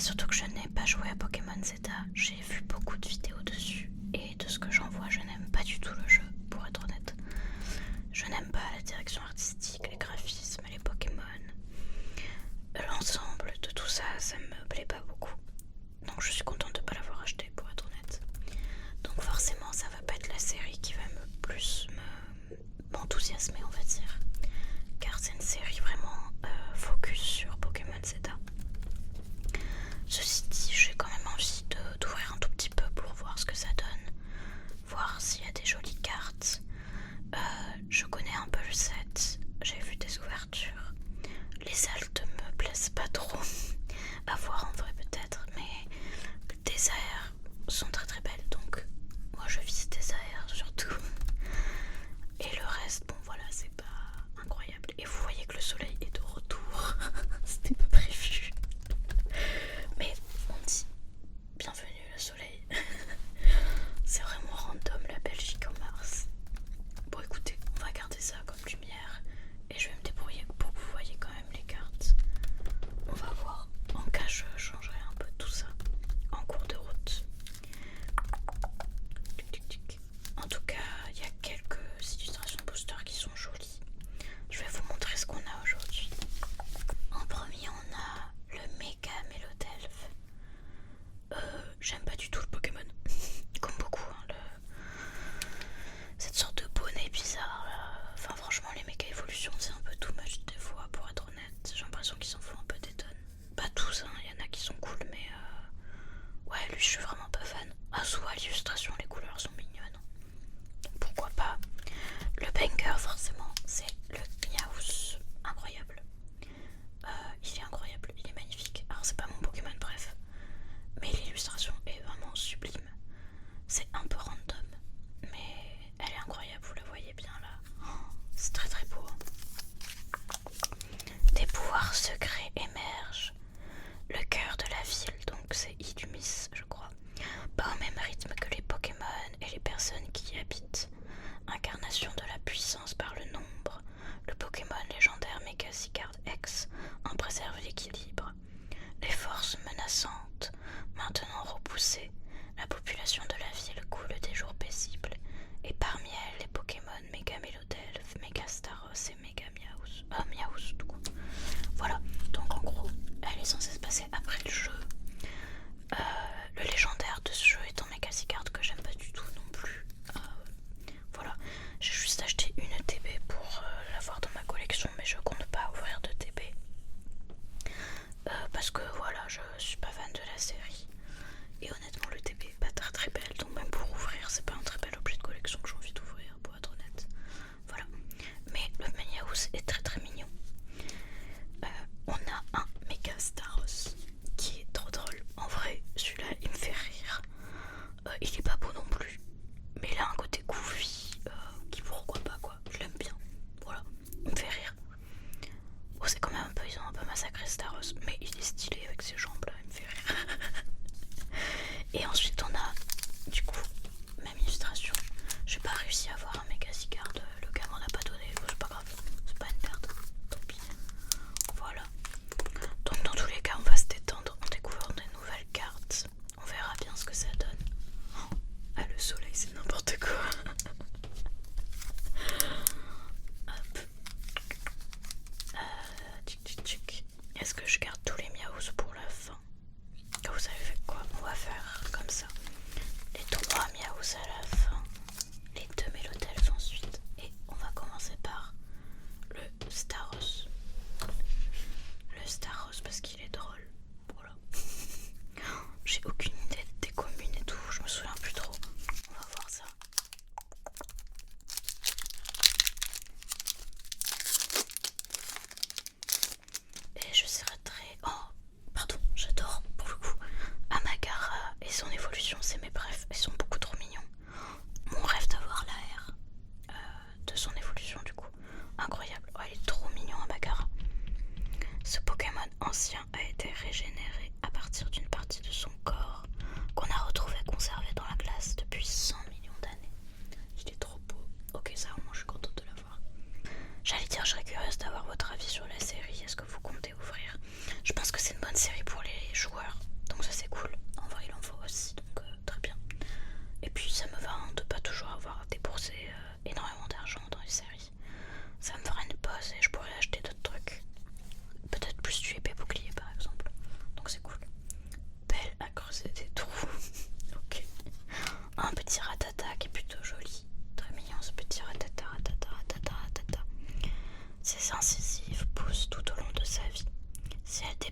Surtout que je n'ai pas joué à Pokémon Z. J'ai vu beaucoup de vidéos dessus et de ce que j'en vois, je n'aime pas du tout le jeu, pour être honnête. Je n'aime pas la direction artistique, les graphismes, les Pokémon. L'ensemble de tout ça, ça me plaît pas beaucoup. Donc je suis contente de ne pas l'avoir acheté, pour être honnête. Donc forcément, ça va pas être la série qui va m'enthousiasmer, on va dire. Car c'est une série vraiment focus sur Pokémon Z. Ceci dit, j'ai quand même envie d'ouvrir un tout petit peu pour voir ce que ça donne, voir s'il y a des jolies cartes. Je connais un peu le set, j'ai vu des ouvertures. Les altes me plaisent pas trop, à voir en vrai peut-être, mais des AR sont très très belles, donc moi je vise des AR surtout. Et le reste, bon voilà, c'est pas incroyable. Et vous voyez que le soleil est de retour, c'était pas prévu. Mais on dit bienvenue le soleil. C'est vraiment random la Belgique en mars. Bon écoutez, on va garder ça comme lumière et je vais me débrouiller pour que vous voyez quand même les cartes. On va voir. En cas je changerai un peu tout ça en cours de route. En tout cas, il y a quelques illustrations boosters qui sont jolies. Je vais vous montrer ce qu'on a aujourd'hui. En premier, on a le méga Mélodelph. J'aime pas du tout le Pokémon. Comme beaucoup, hein, cette sorte de bonnet bizarre là. Enfin franchement les méga évolutions c'est un peu too much des fois, pour être honnête. J'ai l'impression qu'ils s'en font un peu des tonnes. Pas tous, hein, il y en a qui sont cool, mais ouais, lui je suis vraiment pas fan. Ah, soit l'illustration, les couleurs sont mignonnes. Pourquoi pas. Le banger forcément c'est le Miaus. Incroyable. Il est incroyable, il est magnifique. Alors c'est pas mon Pokémon, bref, mais l'illustration est vraiment sublime. C'est un peu random, mais elle est incroyable, vous la voyez bien là. Oh, c'est très très beau. Des pouvoirs secrets émergent. Le cœur de la ville, donc c'est Illumis je crois, bat au même rythme que les Pokémon et les personnes qui y habitent. Incarnation de la puissance par le nombre, le Pokémon légendaire Megazigard X en préserve l'équilibre. Les forces menaçantes, maintenant repoussées, la population de la ville coule des jours paisibles, et parmi elles les Pokémon Méga Mélodelph, Méga Staros et Méga Miaus. Miaus tout court. Voilà, donc en gros, elle est censée se passer après le jeu. Le légendaire de ce jeu étant Megazigard, que j'aime pas du tout non plus. Voilà, j'ai juste acheté une TB pour l'avoir dans ma collection, mais je compte pas ouvrir de TB. Parce que voilà, je suis pas fan de la série. Et honnêtement, le TB est pas très très belle, donc même pour ouvrir, c'est pas un très bel objet de collection que j'ai envie d'ouvrir, pour être honnête. Voilà, mais le Miaus est très très mignon. On a un Méga Staros qui est trop drôle. En vrai, celui-là il me fait rire. Il est pas beau non plus, mais il a un côté goofy qui, pourquoi pas quoi, je l'aime bien. Voilà, il me fait rire. Oh, c'est quand même un peu, ils ont un peu massacré Staros, mais il est stylé avec ses jambes là, il me fait rire. Et ensuite on a du coup même illustration. J'ai pas réussi à avoir un Megazigard, le gars m'en a pas donné, c'est pas grave, c'est pas une perte, tant pis. Voilà, donc dans tous les cas on va se détendre en découvrant des nouvelles cartes. On verra bien ce que ça donne. Oh, ah, le soleil c'est n'importe quoi. Hop. Est-ce que je garde tous les Miaus pour la fin? Vous savez quoi? On va faire comme ça. Les 3 Miaus à la fin, les 2 Mélodelph ensuite, et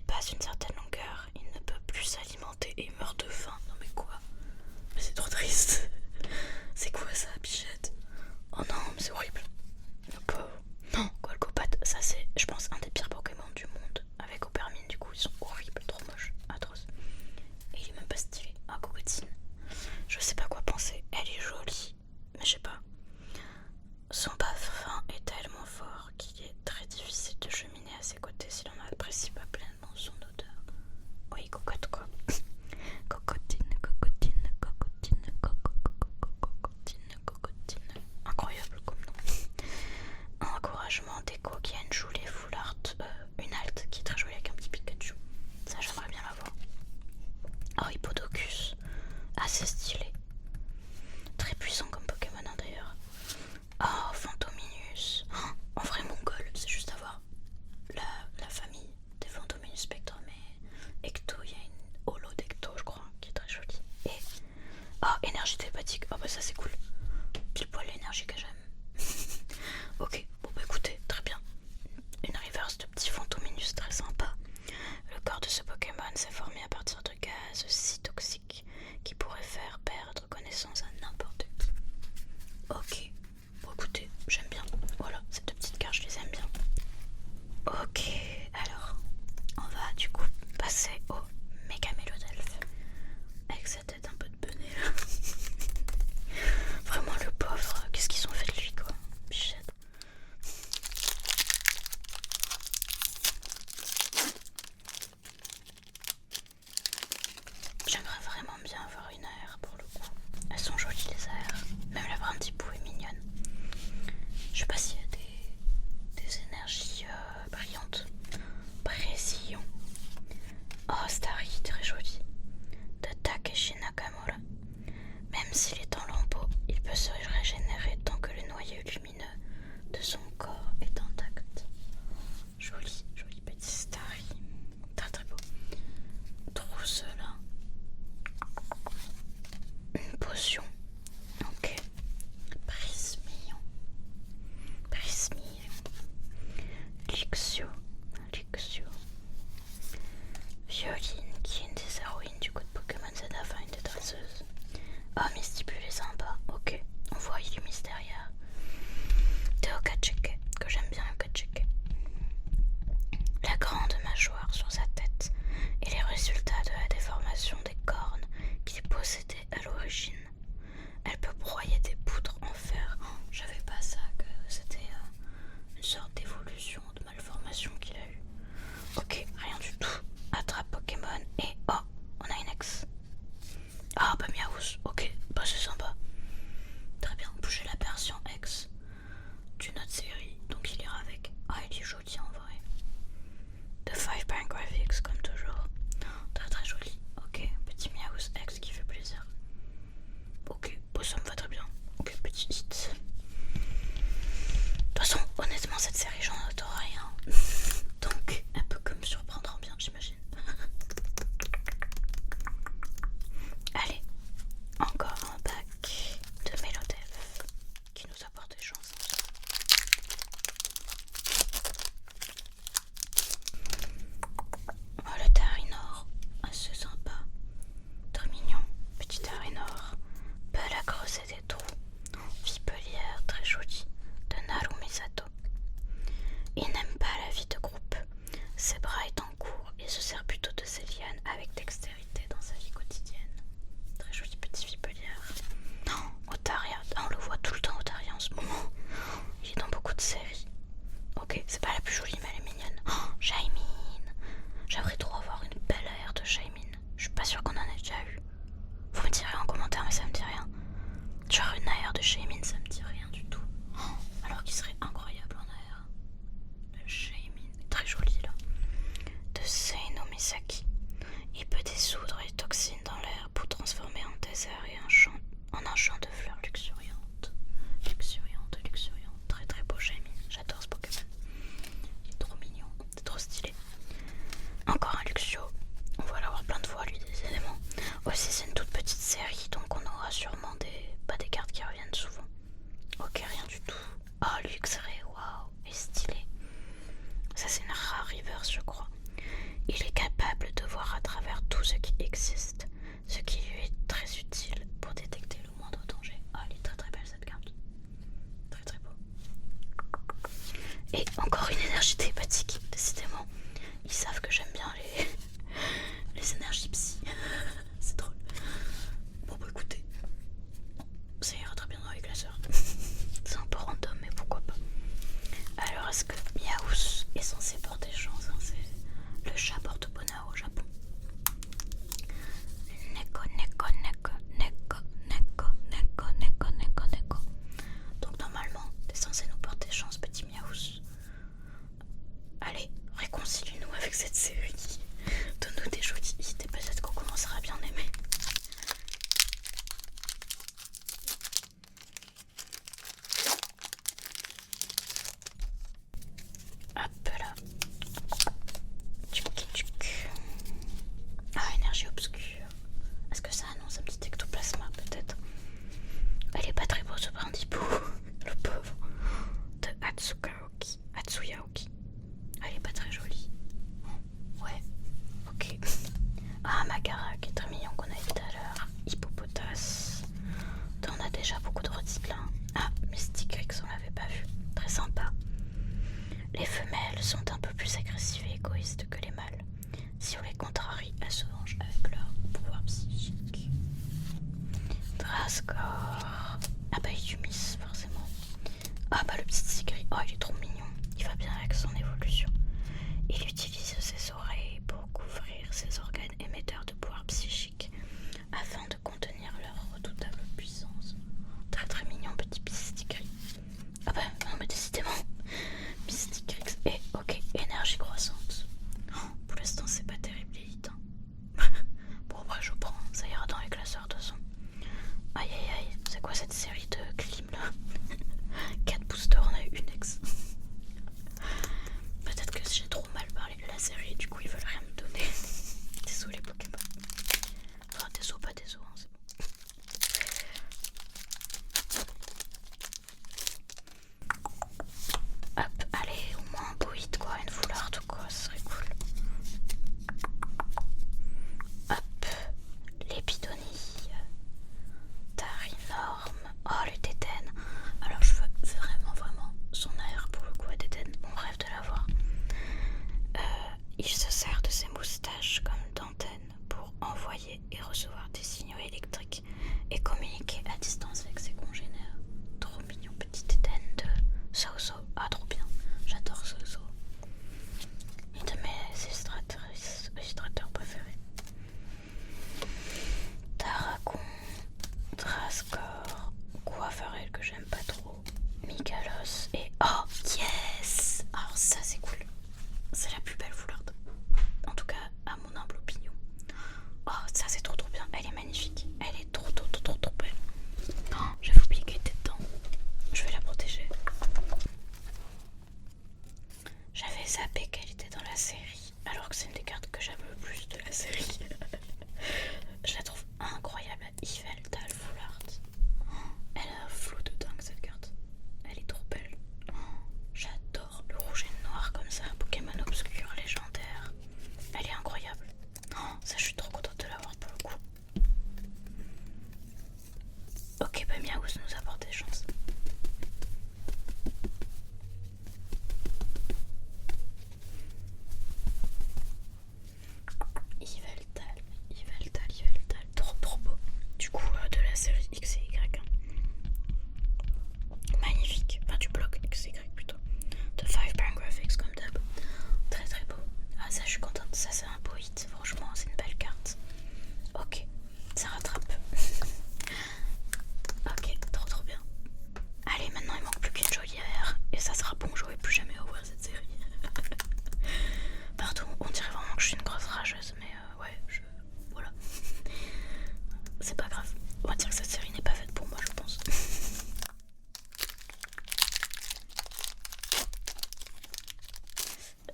dépasse une certaine longueur, il ne peut plus s'alimenter et meurt de faim. Non mais quoi? Mais c'est trop triste. C'est quoi ça, bichette? Oh non, mais c'est horrible. Le pauvre. Non, Golgopat, ça c'est, je pense, un des pires Pokémon du monde. Avec Opermine, du coup, ils sont horribles, trop moches, atroces. Et il est même pas stylé. Ah, Cocotine. Je sais pas quoi penser. Elle est jolie, mais je sais pas. Son parfum est tellement fort qu'il est très difficile de cheminer à ses côtés si l'on n'apprécie pas pleinement son odeur. Oui, cocotte quoi. Cocotine, cocotine, cocotine, cocotine, cocotine. Incroyable comme nom. Un encouragement d'écho qui a une jolie full art, une halte qui est très jolie avec un petit Pikachu. Ça, j'aimerais bien l'avoir. Oh, Hippodocus. Assez stylé. Très puissant comme Pokémon d'ailleurs. Oh, Fantominus. Oh, en vrai, Mongol, c'est juste avoir la famille des Fantominus Spectre, mais Ecto, il y a une holo d'Ecto, je crois, qui est très jolie. Et oh, énergie télépathique. Oh, bah ça c'est cool. Pile poil l'énergie que j'aime. Ok, bon bah écoutez, très bien. Une reverse de petits Fantominus très sympa. Le corps de ce Pokémon s'est formé à partir de gaz si toxiques qui pourraient faire perdre connaissance à n'importe qui. Ok, bon écoutez, j'aime bien. Voilà, ces deux petites cartes, je les aime bien. Ok, alors, on va du coup passer au méga Mélodelphe. Avec sa tête un peu de benet là. Vraiment le pauvre, qu'est-ce qu'ils ont fait de lui quoi, bichette. J'aimerais vraiment bien avoir une AR pour le coup. Elles sont jolies les AR. Même la Brindipou est mignonne. Je sais pas s'il y a des énergies brillantes. Présillon. Oh, Starry, très joli. De Takeshi Nakamura. Même s'il est en lambeau, il peut se régénérer tant que le noyau lumineux de son corps est intact. Joli, joli petit Starry. Très très beau. Trousse là. Une potion. Ok. Prismillon. Prismillon. Luxio. Luxio. Violine, qui est une des héroïnes du coup de Pokémon Z, enfin une des dresseuses. Ah, Mistipule est sympa. Ok. On voit il est mystérieux. De Okacheke, que j'aime bien Okacheke. La grande mâchoire sur sa tête et les résultats de la déformation des cornes qu'il possédait à l'origine. Elle peut broyer des poutres en fer. Oh, j'avais pas ça, que c'était une sorte d'évolution, de malformation qu'il a eu. Ok, rien du tout. Attrape Pokémon et oh, on a une ex. Ah bah Miaous, ok, bah c'est sympa. Très bien, bouger la version ex d'une autre série, donc il ira avec. Ah, il est joli en vrai. De 5 Bang Graphics comme toujours. Très très joli. Ok, petit Miaous ex qui fait plaisir. Ok, bon, ça me va très bien. Ok, petit hit. De toute façon, honnêtement, cette série, j'en note rien. Donc, elle peut que me surprendre en bien, j'imagine. Allez, encore un pack de Mélodelphe qui nous apporte des chances. Oh, le Tarinor, assez sympa. Très mignon, petit Tarinor. Belle à creuser des trous. Vipelière, très jolie, de Narumisato. Il n'aime pas la vie de groupe. Ses bras étant courts, il se sert plutôt de ses lianes avec dextérité dans sa vie quotidienne. Très joli petit Vipelière. Non, Otaria, on le voit tout le temps Otaria en ce moment. Il est dans beaucoup de séries. Ok, c'est pas la plus jolie, mais elle est mignonne. Oh, Shaimine. J'aimerais trop avoir une belle AR de Shaimine. Je suis pas sûre qu'on en ait déjà eu. Vous me direz en commentaire, mais ça me dit rien. Genre une AR de Shaimine, ça me dit rien du tout. Oh, alors qu'il serait incroyable en AR. Le Shaimine est très joli là. De Seino Misaki. Il peut dissoudre les toxines dans l'air pour transformer un désert et en un champ de fleurs luxuriantes. Luxuriante, luxuriante. Très très beau Shaimine. J'adore ce Pokémon. Il est trop mignon, c'est trop stylé. Encore un Luxio. On va l'avoir plein de fois lui, décidément. Aussi c'est une toute petite série, donc on aura sûrement des cartes qui reviennent souvent. Ok, rien du tout. Oh, Luxray, waouh, il est stylé. Ça c'est une rare reverse je crois. Il est encore une énergie télépathique, décidément. Ils savent que j'aime bien les énergies psy. C'est drôle. Bon bah écoutez, ça ira très bien dans les classeurs. C'est un peu random mais pourquoi pas. Alors est-ce que Miaous est censé porter chance, hein? C'est le chat porte bonheur au Japon. Neko, neko, neko, neko, neko, neko, neko, neko, neko. Donc normalement, t'es censé nous porter chance, petit Miaous. Allez, réconcilie-nous avec cette série. Donne-nous des jolies idées, peut-être qu'on commencera à bien aimer. Hop là. Ah, énergie obscure. Est-ce que ça annonce un petit ectoplasma, peut-être? Elle est pas très beau ce brindibou, le pauvre. De Atsuyaoki. Elle est pas très jolie. Ouais, ok. Ah, Magara, qui est très mignon qu'on a eu tout à l'heure. Hippopotas. On a déjà beaucoup de recyclins. Ah, Mystic X, on l'avait pas vu. Très sympa. Les femelles sont un peu plus agressives et égoïstes que les mâles. Si on les contrarie, elles se vengent avec leur pouvoir psychique. Draskor. Ah bah Yumis, forcément. Ah bah le petit Sigri. Oh, il est trop mignon. Il va bien avec son évolution. Il utilise ses oreilles pour couvrir ses organes émetteurs de pouvoir psychique afin de contenir leur redoutable puissance. Très très mignon petit Mystic. Ah bah non mais décidément Mystic X et ok, énergie croissante. Pour l'instant c'est pas terrible l'élite. Bon après je prends, ça ira dans les classeurs de son. Aïe aïe aïe, c'est quoi cette série de clim là? 4 boosters, on a eu une ex. Peut-être que j'ai trop mal parlé de la série, du coup ils veulent rien me donner. Désolé Pokémon. Enfin désolé, pas désolé, hein, c'est bon. Hop, allez, au moins un beau hit quoi, une full art ou quoi, ce serait cool. Hop, l'épidonie. Tarinorme. Oh, le Déten. Alors je veux vraiment son air pour le coup à Déten. On rêve de l'avoir. Il se sert de ses moustaches comme d'antennes pour envoyer et recevoir des signaux électriques et communiquer à distance avec ses congénères. Trop mignon, petit Déten de Soso. Ah, trop bien. J'adore Soso. Une de mes illustrateurs préférés. Tarragon, Draskor, Guafarel que j'aime pas trop, Mikalos et oh yes. Alors ça c'est cool. C'est la plus belle foularde. En tout cas à mon humble opinion. Oh ça c'est trop bien. Elle est magnifique. Elle est trop belle. Oh, j'avais oublié qu'elle était dedans. Je vais la protéger. J'avais zappé qu'elle était dans la série, alors que c'est une des cartes que j'aime le plus de la série. Je la trouve incroyable. Yveltal Fullard. Elle a un flou de dingue cette carte. Elle est trop belle. J'adore le rouge et le noir comme ça. Pokémon obscur légendaire. Elle est incroyable. Ça je suis trop contente de l'avoir pour le coup. Ok, bah Miaous nous apporte des chances. Yveltal, trop beau. Du coup, de la série X et Y. Magnifique. Enfin, du bloc X et Y plutôt. De 5 Bang Graphics comme d'hab. Très beau. Ah, ça, je suis contente. Ça, c'est un beau hit. Franchement, c'est une belle carte. Ok, ça rattrape. Ok, trop bien. Allez, maintenant, il manque plus qu'une jolie AR. Et ça sera bon, je ne vais plus jamais ouvrir cette série. Pardon, on dirait vraiment que je suis une grosse rageuse, mais ouais, voilà. C'est pas grave. On va dire que cette série n'est pas faite pour moi, je pense.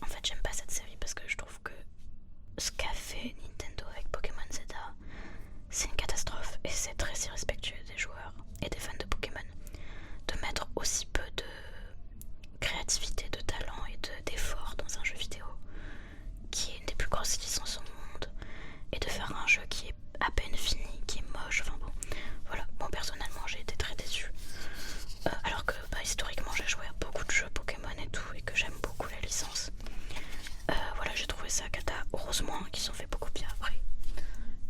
En fait, j'aime pas cette série parce que je trouve que ce qu'a fait Nintendo avec Pokémon Zelda, c'est une catastrophe et c'est très irrespectueux des joueurs et des fans de Pokémon de mettre aussi peu de créativité, de talent et d'effort dans un jeu vidéo qui est une des plus grosses licences au monde et de faire un jeu qui est à peine fini, qui est moche, enfin bon, voilà. Moi personnellement j'ai été très déçue alors que historiquement j'ai joué à beaucoup de jeux Pokémon et tout et que j'aime fait Pokopia après.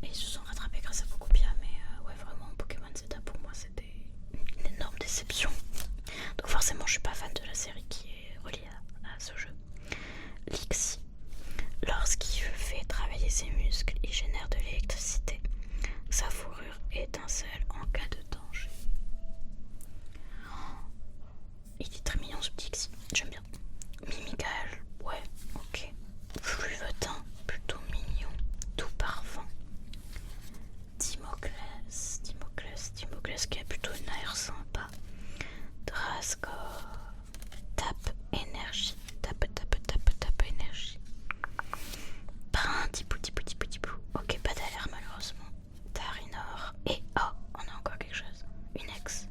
Et ils se sont rattrapés grâce à Pokopia, mais ouais, vraiment, Pokémon Z pour moi c'était une énorme déception. Donc forcément, je suis pas fan de la série qui est reliée à ce jeu. Lixie, lorsqu'il fait travailler ses muscles, il génère de l'électricité. Sa fourrure étincelle en cas de danger. Il est très mignon ce petit Lixie, j'aime bien. Mimical, ouais, ok. Fluvetin, plutôt mignon, tout parfum. Dimoclès qui a plutôt une air sympa. Drascore, tape énergie, tape énergie. Brin, tipou, ok, pas d'alerte malheureusement. Tarinor, et oh, on a encore quelque chose, une ex.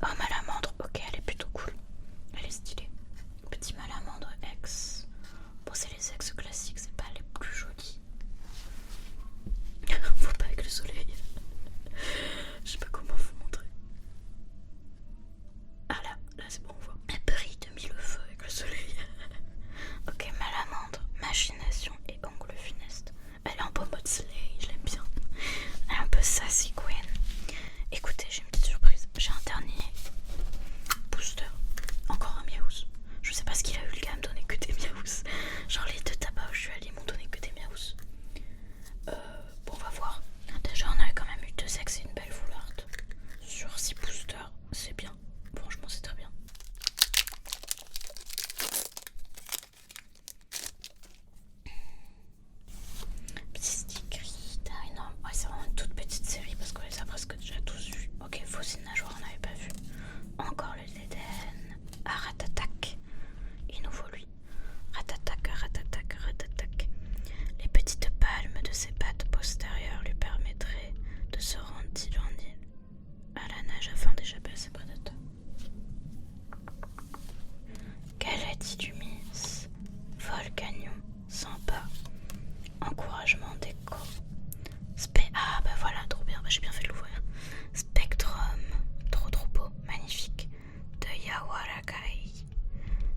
Oh, Malamandre, ok, elle est plutôt cool, elle est stylée. Petit Malamandre ex. Bon, c'est les ex classiques, c'est pas les plus jolis. Faut pas avec le soleil. Je sais pas comment vous montrer. Ah là c'est bon, on voit. Elle brille de mille feux avec le soleil. Ok, Malamandre, machination et ongle funeste. Elle est un peu en mode slay, je l'aime bien. Elle est un peu sassy queen. Écoutez, j'ai une petite surprise. J'ai un dernier booster. Encore un Miaouz. Je sais pas ce qu'il a eu le gars à me donner que des Miaouz. Genre les deux tabacs où je suis allée m'ont donné que des Miaouz. Bon, on va voir. Déjà, on a quand même eu 2 ex et une belle full art. Sur 6 boosters, c'est bien. Franchement, c'est très bien. Petit stickry, t'as énorme. Ouais, c'est vraiment une toute petite série parce qu'on les a presque déjà tous vus. Ok, fossile nageoire, on n'avait pas vu. Encore le Leden. Aratatak. Il nous faut lui. Ratatak. Les petites palmes de ses pattes postérieures lui permettraient de se rendre d'île en île à la nage afin d'échapper à ses prédateurs. Galette Illumis, Volcanion, sympa, encouragement déco. Ah bah voilà, trop bien, j'ai bien fait de l'ouvrir. Spectrum, trop beau, magnifique, de Yawarakai.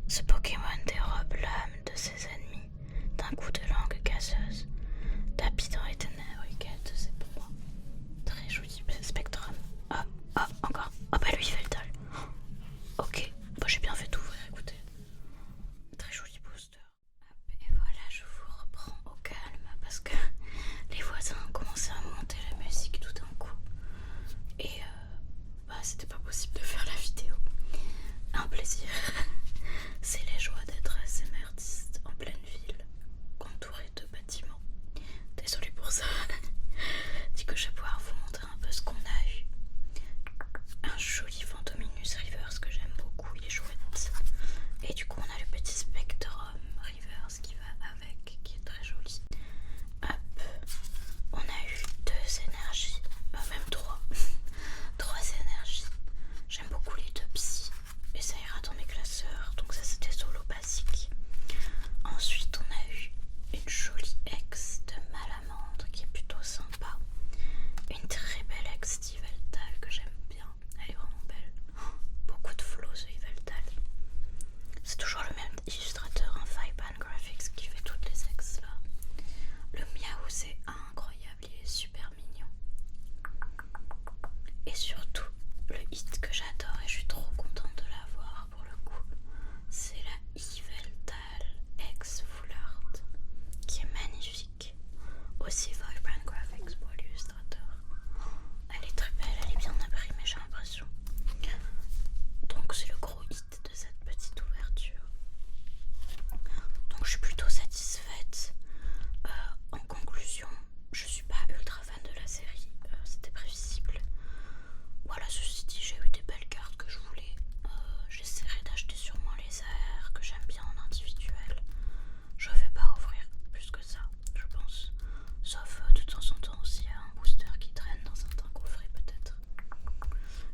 Ce Pokémon dérobe l'âme de ses ennemis d'un coup de langue gazeuse. Tapis dans les ténèbres, il guette ses proies. Très joli Spectrum. Ah, encore. Ah bah lui il fait le dalle. Ok, bah j'ai bien fait d'ouvrir, écoutez. Très joli booster. Et voilà, je vous reprends au calme parce que les voisins ont commencé à monter la musique tout d'un coup. Et bah c'était pas possible de faire la vidéo. Un plaisir. C'est les joies d'être ASMR artiste en pleine ville, entouré de bâtiments. Désolée pour ça. Du coup, je vais pouvoir vous montrer un peu ce qu'on a eu. Un joli Fantominus Reverse que j'aime beaucoup, il est chouette. Et du coup, on a le petit Spectrum Reverse qui va avec, qui est très joli. Hop, on a eu 2 énergies, même 3. 3 énergies. J'aime beaucoup les 2 psy et ça ira dans mes classeurs, donc ça c'était solo basique. Ensuite, on a eu une jolie ex de Malamandre qui est plutôt sympa. Une très belle ex d'Yveltal que j'aime bien, elle est vraiment belle. Beaucoup de flows de Yveltal. C'est toujours le même illustrateur, un Fiban Graphics qui fait toutes les ex là. Le Miaou c'est incroyable, il est super mignon. Et surtout, le hit que j'adore et je suis trop contente de l'avoir pour le coup, c'est la Yveltal X Full Art qui est magnifique. Aussi Vibrant Graphics pour l'illustrateur. Elle est très belle, elle est bien imprimée, j'ai l'impression. Donc c'est le gros hit de cette petite ouverture. Donc je suis plutôt satisfaite. En conclusion, je suis pas ultra fan de la série, c'était prévisible. Voilà, ceci dit, j'ai eu des belles cartes que je voulais. J'essaierai d'acheter sûrement les AR que j'aime bien en individuel. Je vais pas ouvrir plus que ça, je pense. Sauf de temps en temps aussi un booster qui traîne dans certains coffrets peut-être.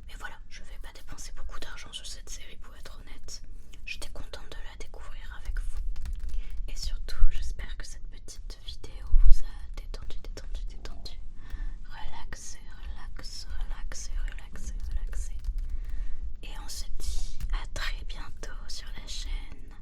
Mais voilà, je vais pas dépenser beaucoup d'argent sur cette série pour être honnête. J'étais contente de la découvrir avec vous. Et surtout, j'espère que cette petite vidéo vous a détendu. Relaxé. Et on se dit à très bientôt sur la chaîne.